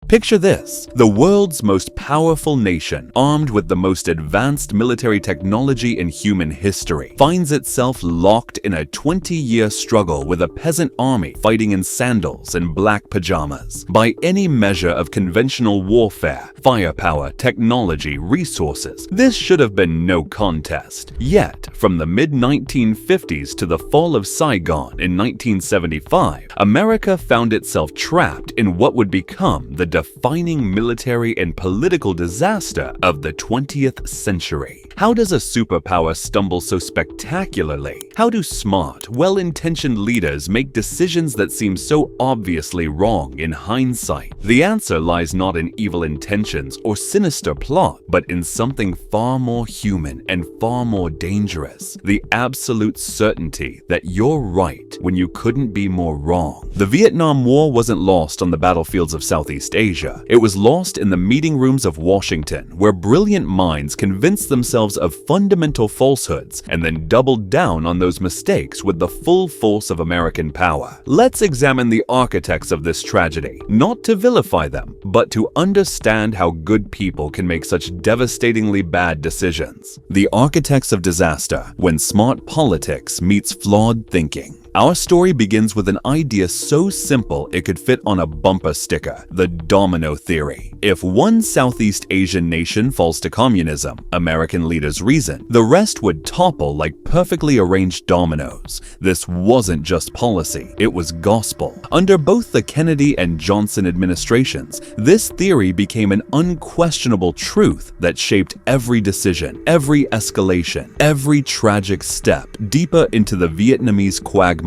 Picture this: the world's most powerful nation, armed with the most advanced military technology in human history, finds itself locked in a 20-year struggle with a peasant army fighting in sandals and black pajamas. By any measure of conventional warfare, firepower, technology, resources, this should have been no contest. Yet, from the mid-1950s to the fall of Saigon in 1975, America found itself trapped in what would become the defining military and political disaster of the 20th century. How does a superpower stumble so spectacularly? How do smart, well-intentioned leaders make decisions that seem so obviously wrong in hindsight? The answer lies not in evil intentions or sinister plot, but in something far more human and far more dangerous: the absolute certainty that you're right when you couldn't be more wrong. The Vietnam War wasn't lost on the battlefields of Southeast Asia. It was lost in the meeting rooms of Washington, where brilliant minds convinced themselves of fundamental falsehoods and then doubled down on those mistakes with the full force of American power. Let's examine the architects of this tragedy, not to vilify them, but to understand how good people can make such devastatingly bad decisions. The architects of disaster, when smart politics meets flawed thinking. Our story begins with an idea so simple it could fit on a bumper sticker: the domino theory. If one Southeast Asian nation falls to communism, American leaders reason, the rest would topple like perfectly arranged dominoes. This wasn't just policy, it was gospel. Under both the Kennedy and Johnson administrations, this theory became an unquestionable truth that shaped every decision, every escalation, every tragic step deeper into the Vietnamese quagmire.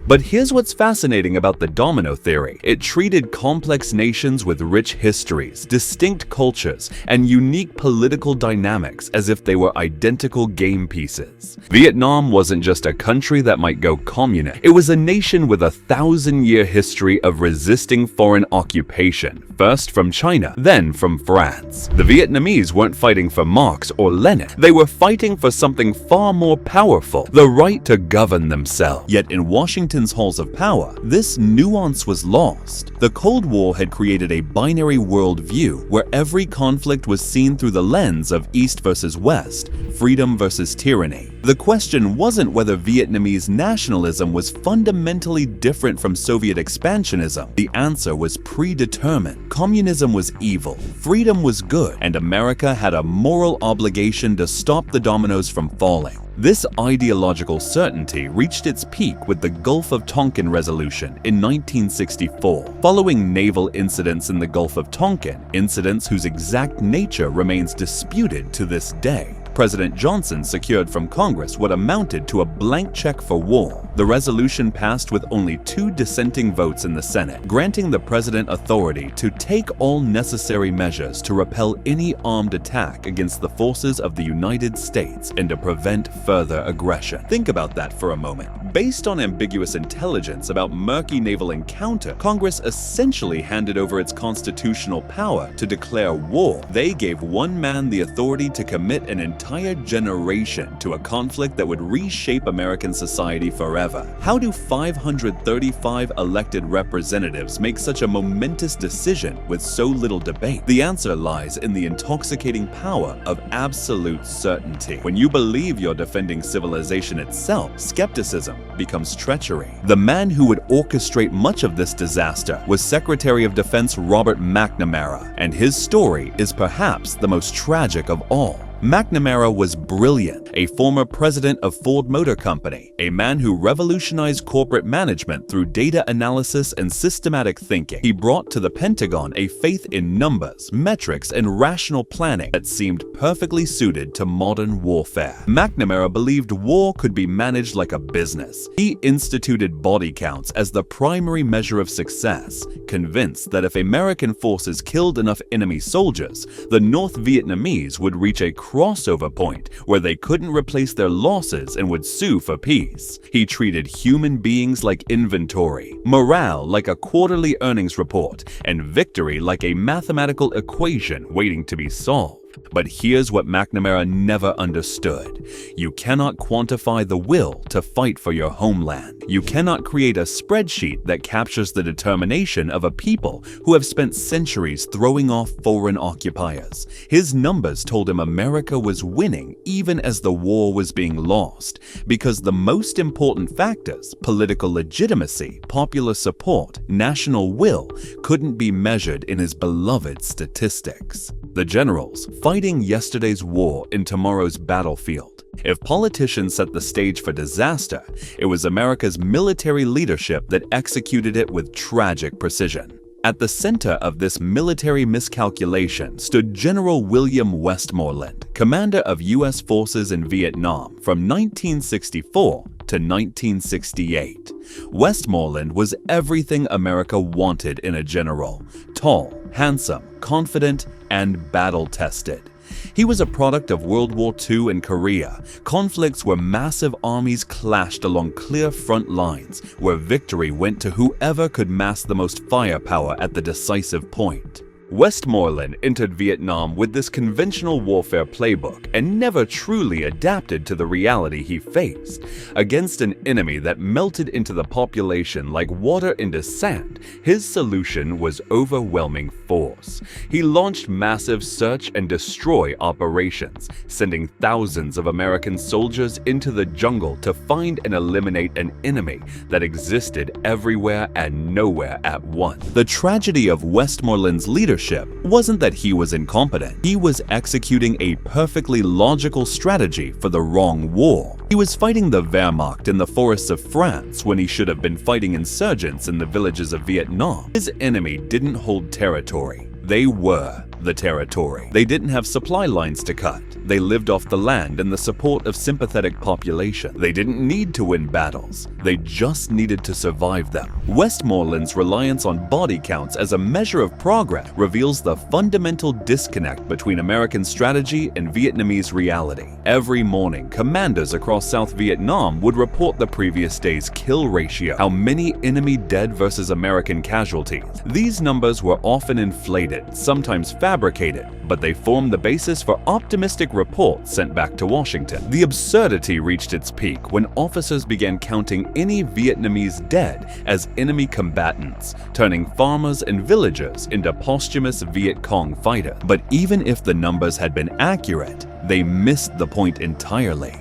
But here's what's fascinating about the domino theory. It treated complex nations with rich histories, distinct cultures, and unique political dynamics as if they were identical game pieces. Vietnam wasn't just a country that might go communist. It was a nation with a 1,000-year history of resisting foreign occupation, first from China, then from France. The Vietnamese weren't fighting for Marx or Lenin. They were fighting for something far more powerful: the right to govern themselves. Yet in Washington's halls of power, this nuance was lost. The Cold War had created a binary worldview where every conflict was seen through the lens of East versus West, freedom versus tyranny. The question wasn't whether Vietnamese nationalism was fundamentally different from Soviet expansionism. The answer was predetermined. Communism was evil, freedom was good, and America had a moral obligation to stop the dominoes from falling. This ideological certainty reached its peak with the Gulf of Tonkin Resolution in 1964. Following naval incidents in the Gulf of Tonkin, incidents whose exact nature remains disputed to this day, President Johnson secured from Congress what amounted to a blank check for war. The resolution passed with only 2 dissenting votes in the Senate, granting the president authority to take all necessary measures to repel any armed attack against the forces of the United States and to prevent further aggression. Think about that for a moment. Based on ambiguous intelligence about murky naval encounter, Congress essentially handed over its constitutional power to declare war. They gave one man the authority to commit an entire generation to a conflict that would reshape American society forever. How do 535 elected representatives make such a momentous decision with so little debate? The answer lies in the intoxicating power of absolute certainty. When you believe you're defending civilization itself, skepticism becomes treachery. The man who would orchestrate much of this disaster was Secretary of Defense Robert McNamara, and his story is perhaps the most tragic of all. McNamara was brilliant, a former president of Ford Motor Company, a man who revolutionized corporate management through data analysis and systematic thinking. He brought to the Pentagon a faith in numbers, metrics, and rational planning that seemed perfectly suited to modern warfare. McNamara believed war could be managed like a business. He instituted body counts as the primary measure of success, convinced that if American forces killed enough enemy soldiers, the North Vietnamese would reach a crossover point where they couldn't replace their losses and would sue for peace. He treated human beings like inventory, morale like a quarterly earnings report, and victory like a mathematical equation waiting to be solved. But here's what McNamara never understood. You cannot quantify the will to fight for your homeland. You cannot create a spreadsheet that captures the determination of a people who have spent centuries throwing off foreign occupiers. His numbers told him America was winning even as the war was being lost, because the most important factors, political legitimacy, popular support, national will, couldn't be measured in his beloved statistics. The generals, fighting yesterday's war in tomorrow's battlefield. If politicians set the stage for disaster, it was America's military leadership that executed it with tragic precision. At the center of this military miscalculation stood General William Westmoreland, commander of U.S. forces in Vietnam from 1964 to 1968. Westmoreland was everything America wanted in a general: tall, handsome, confident, and battle-tested. He was a product of World War II in Korea, conflicts where massive armies clashed along clear front lines, where victory went to whoever could mass the most firepower at the decisive point. Westmoreland entered Vietnam with this conventional warfare playbook and never truly adapted to the reality he faced. Against an enemy that melted into the population like water into sand, his solution was overwhelming force. He launched massive search and destroy operations, sending thousands of American soldiers into the jungle to find and eliminate an enemy that existed everywhere and nowhere at once. The tragedy of Westmoreland's leadership wasn't that he was incompetent. He was executing a perfectly logical strategy for the wrong war. He was fighting the Wehrmacht in the forests of France when he should have been fighting insurgents in the villages of Vietnam. His enemy didn't hold territory. They were the territory. They didn't have supply lines to cut. They lived off the land and the support of sympathetic population. They didn't need to win battles. They just needed to survive them. Westmoreland's reliance on body counts as a measure of progress reveals the fundamental disconnect between American strategy and Vietnamese reality. Every morning, commanders across South Vietnam would report the previous day's kill ratio, how many enemy dead versus American casualties. These numbers were often inflated, sometimes fabricated, but they formed the basis for optimistic reports sent back to Washington. The absurdity reached its peak when officers began counting any Vietnamese dead as enemy combatants, turning farmers and villagers into posthumous Viet Cong fighters. But even if the numbers had been accurate, they missed the point entirely.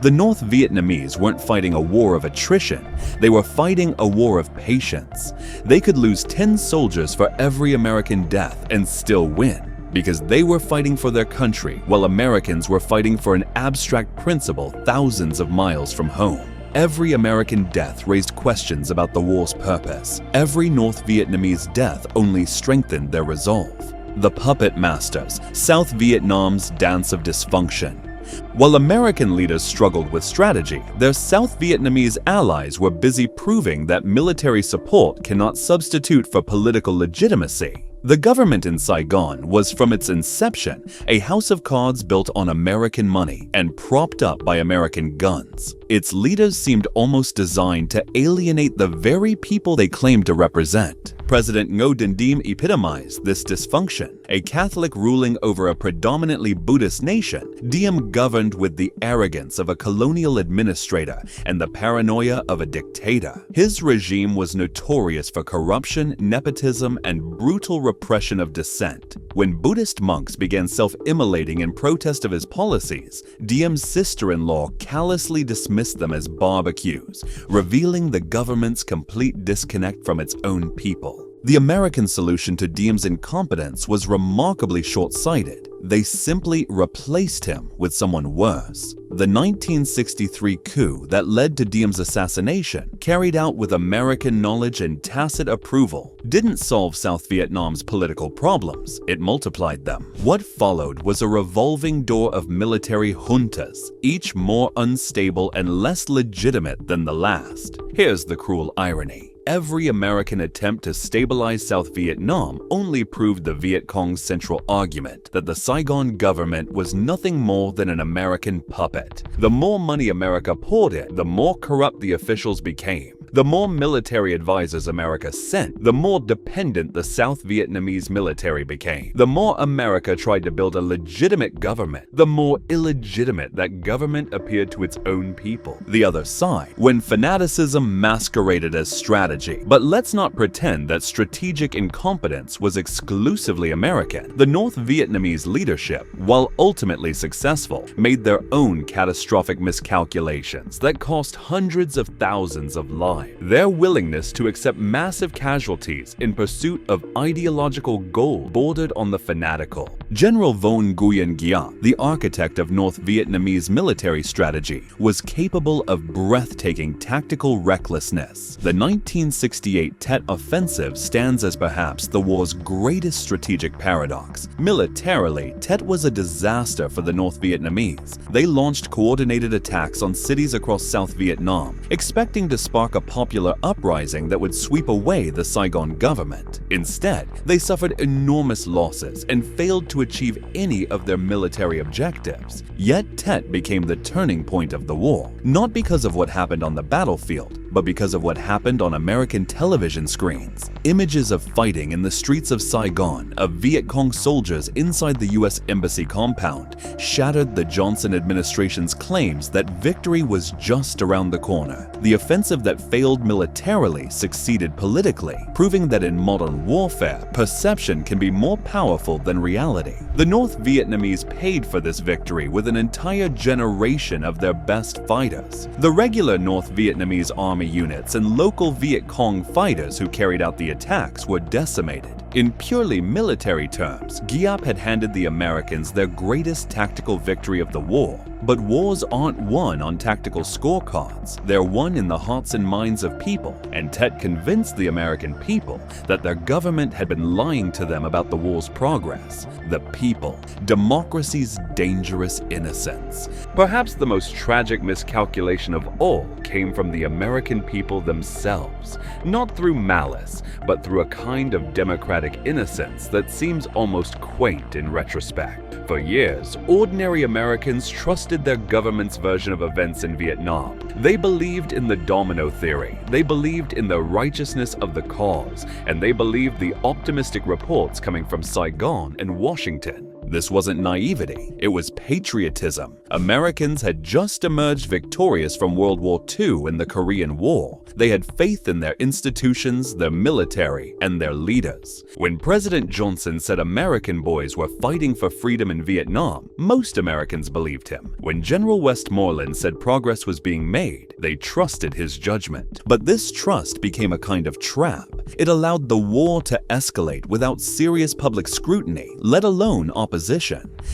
The North Vietnamese weren't fighting a war of attrition, they were fighting a war of patience. They could lose 10 soldiers for every American death and still win, because they were fighting for their country while Americans were fighting for an abstract principle thousands of miles from home. Every American death raised questions about the war's purpose. Every North Vietnamese death only strengthened their resolve. The Puppet Masters, South Vietnam's dance of dysfunction. While American leaders struggled with strategy, their South Vietnamese allies were busy proving that military support cannot substitute for political legitimacy. The government in Saigon was, from its inception, a house of cards built on American money and propped up by American guns. Its leaders seemed almost designed to alienate the very people they claimed to represent. President Ngo Dinh Diem epitomized this dysfunction. A Catholic ruling over a predominantly Buddhist nation, Diem governed with the arrogance of a colonial administrator and the paranoia of a dictator. His regime was notorious for corruption, nepotism, and brutal repression of dissent. When Buddhist monks began self-immolating in protest of his policies, Diem's sister-in-law callously dismissed them as barbecues, revealing the government's complete disconnect from its own people. The American solution to Diem's incompetence was remarkably short-sighted. They simply replaced him with someone worse. The 1963 coup that led to Diem's assassination, carried out with American knowledge and tacit approval, didn't solve South Vietnam's political problems, it multiplied them. What followed was a revolving door of military juntas, each more unstable and less legitimate than the last. Here's the cruel irony. Every American attempt to stabilize South Vietnam only proved the Viet Cong's central argument that the Saigon government was nothing more than an American puppet. The more money America poured in, the more corrupt the officials became. The more military advisors America sent, the more dependent the South Vietnamese military became. The more America tried to build a legitimate government, the more illegitimate that government appeared to its own people. The other side, when fanaticism masqueraded as strategy. But let's not pretend that strategic incompetence was exclusively American. The North Vietnamese leadership, while ultimately successful, made their own catastrophic miscalculations that cost hundreds of thousands of lives. Their willingness to accept massive casualties in pursuit of ideological goals bordered on the fanatical. General Von Nguyen Giap, the architect of North Vietnamese military strategy, was capable of breathtaking tactical recklessness. The 1968 Tet Offensive stands as perhaps the war's greatest strategic paradox. Militarily, Tet was a disaster for the North Vietnamese. They launched coordinated attacks on cities across South Vietnam, expecting to spark a popular uprising that would sweep away the Saigon government. Instead, they suffered enormous losses and failed to achieve any of their military objectives. Yet Tet became the turning point of the war, not because of what happened on the battlefield, but because of what happened on American television screens. Images of fighting in the streets of Saigon, of Viet Cong soldiers inside the U.S. Embassy compound, shattered the Johnson administration's claims that victory was just around the corner. The offensive that failed militarily succeeded politically, proving that in modern warfare, perception can be more powerful than reality. The North Vietnamese paid for this victory with an entire generation of their best fighters. The regular North Vietnamese army units and local Viet Cong fighters who carried out the attacks were decimated. In purely military terms, Giap had handed the Americans their greatest tactical victory of the war. But wars aren't won on tactical scorecards. They're won in the hearts and minds of people, and Tet convinced the American people that their government had been lying to them about the war's progress. The people, democracy's dangerous innocence. Perhaps the most tragic miscalculation of all came from the American people themselves, not through malice, but through a kind of democratic innocence that seems almost quaint in retrospect. For years, ordinary Americans trusted their government's version of events in Vietnam. They believed in the domino theory, they believed in the righteousness of the cause, and they believed the optimistic reports coming from Saigon and Washington. This wasn't naivety, it was patriotism. Americans had just emerged victorious from World War II and the Korean War. They had faith in their institutions, their military, and their leaders. When President Johnson said American boys were fighting for freedom in Vietnam, most Americans believed him. When General Westmoreland said progress was being made, they trusted his judgment. But this trust became a kind of trap. It allowed the war to escalate without serious public scrutiny, let alone opposition.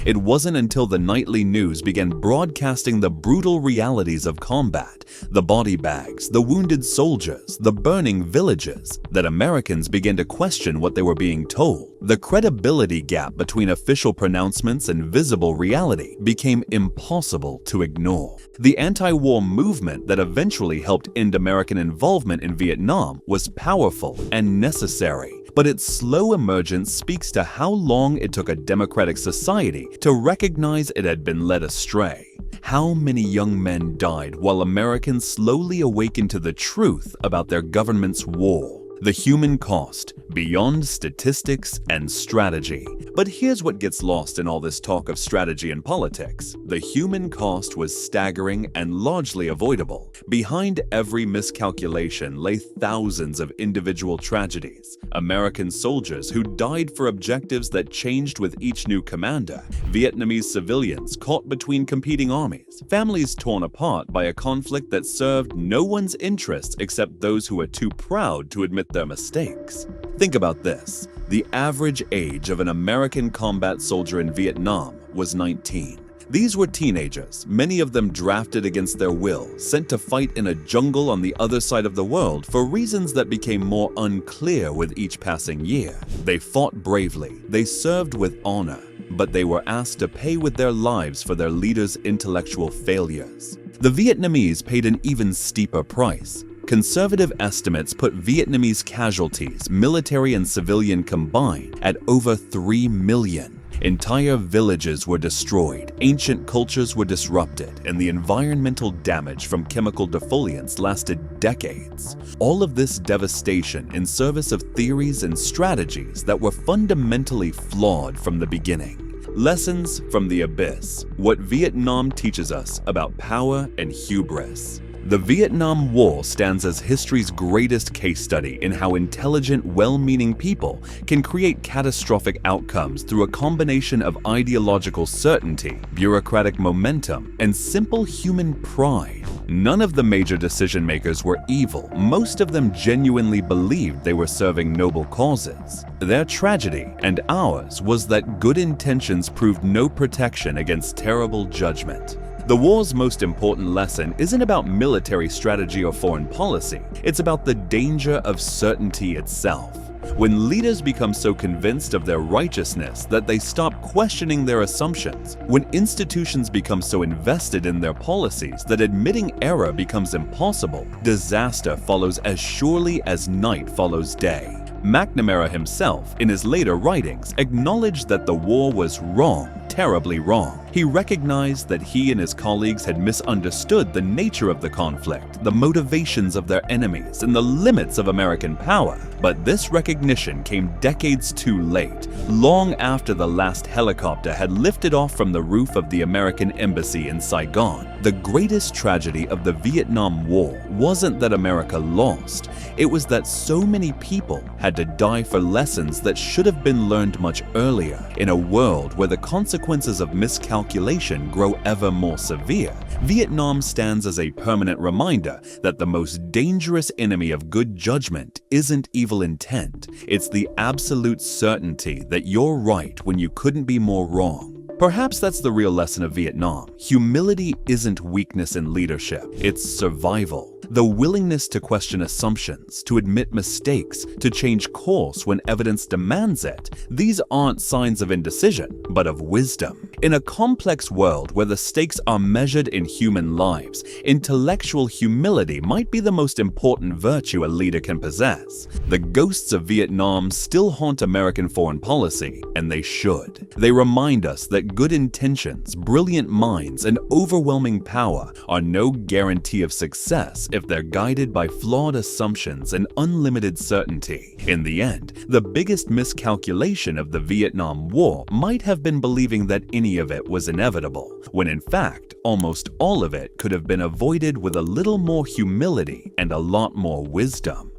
It wasn't until the nightly news began broadcasting the brutal realities of combat, the body bags, the wounded soldiers, the burning villages, that Americans began to question what they were being told. The credibility gap between official pronouncements and visible reality became impossible to ignore. The anti-war movement that eventually helped end American involvement in Vietnam was powerful and necessary, but its slow emergence speaks to how long it took a democratic society to recognize it had been led astray. How many young men died while Americans slowly awakened to the truth about their government's war? The human cost, beyond statistics and strategy. But here's what gets lost in all this talk of strategy and politics. The human cost was staggering and largely avoidable. Behind every miscalculation lay thousands of individual tragedies. American soldiers who died for objectives that changed with each new commander. Vietnamese civilians caught between competing armies. Families torn apart by a conflict that served no one's interests except those who were too proud to admit their mistakes. Think about this. The average age of an American combat soldier in Vietnam was 19. These were teenagers, many of them drafted against their will, sent to fight in a jungle on the other side of the world for reasons that became more unclear with each passing year. They fought bravely, they served with honor, but they were asked to pay with their lives for their leaders' intellectual failures. The Vietnamese paid an even steeper price. Conservative estimates put Vietnamese casualties, military and civilian combined, at over 3 million. Entire villages were destroyed, ancient cultures were disrupted, and the environmental damage from chemical defoliants lasted decades. All of this devastation in service of theories and strategies that were fundamentally flawed from the beginning. Lessons from the Abyss: what Vietnam teaches us about power and hubris. The Vietnam War stands as history's greatest case study in how intelligent, well-meaning people can create catastrophic outcomes through a combination of ideological certainty, bureaucratic momentum, and simple human pride. None of the major decision-makers were evil. Most of them genuinely believed they were serving noble causes. Their tragedy, and ours, was that good intentions proved no protection against terrible judgment. The war's most important lesson isn't about military strategy or foreign policy. It's about the danger of certainty itself. When leaders become so convinced of their righteousness that they stop questioning their assumptions, when institutions become so invested in their policies that admitting error becomes impossible, disaster follows as surely as night follows day. McNamara himself, in his later writings, acknowledged that the war was wrong, terribly wrong. He recognized that he and his colleagues had misunderstood the nature of the conflict, the motivations of their enemies, and the limits of American power. But this recognition came decades too late, long after the last helicopter had lifted off from the roof of the American embassy in Saigon. The greatest tragedy of the Vietnam War wasn't that America lost. It was that so many people had to die for lessons that should have been learned much earlier. In a world where the consequences of miscalculation grow ever more severe, Vietnam stands as a permanent reminder that the most dangerous enemy of good judgment isn't evil intent. It's the absolute certainty that you're right when you couldn't be more wrong. Perhaps that's the real lesson of Vietnam. Humility isn't weakness in leadership, it's survival. The willingness to question assumptions, to admit mistakes, to change course when evidence demands it, these aren't signs of indecision, but of wisdom. In a complex world where the stakes are measured in human lives, intellectual humility might be the most important virtue a leader can possess. The ghosts of Vietnam still haunt American foreign policy, and they should. They remind us that good intentions, brilliant minds, and overwhelming power are no guarantee of success if they're guided by flawed assumptions and unlimited certainty. In the end, the biggest miscalculation of the Vietnam War might have been believing that any of it was inevitable, when in fact, almost all of it could have been avoided with a little more humility and a lot more wisdom.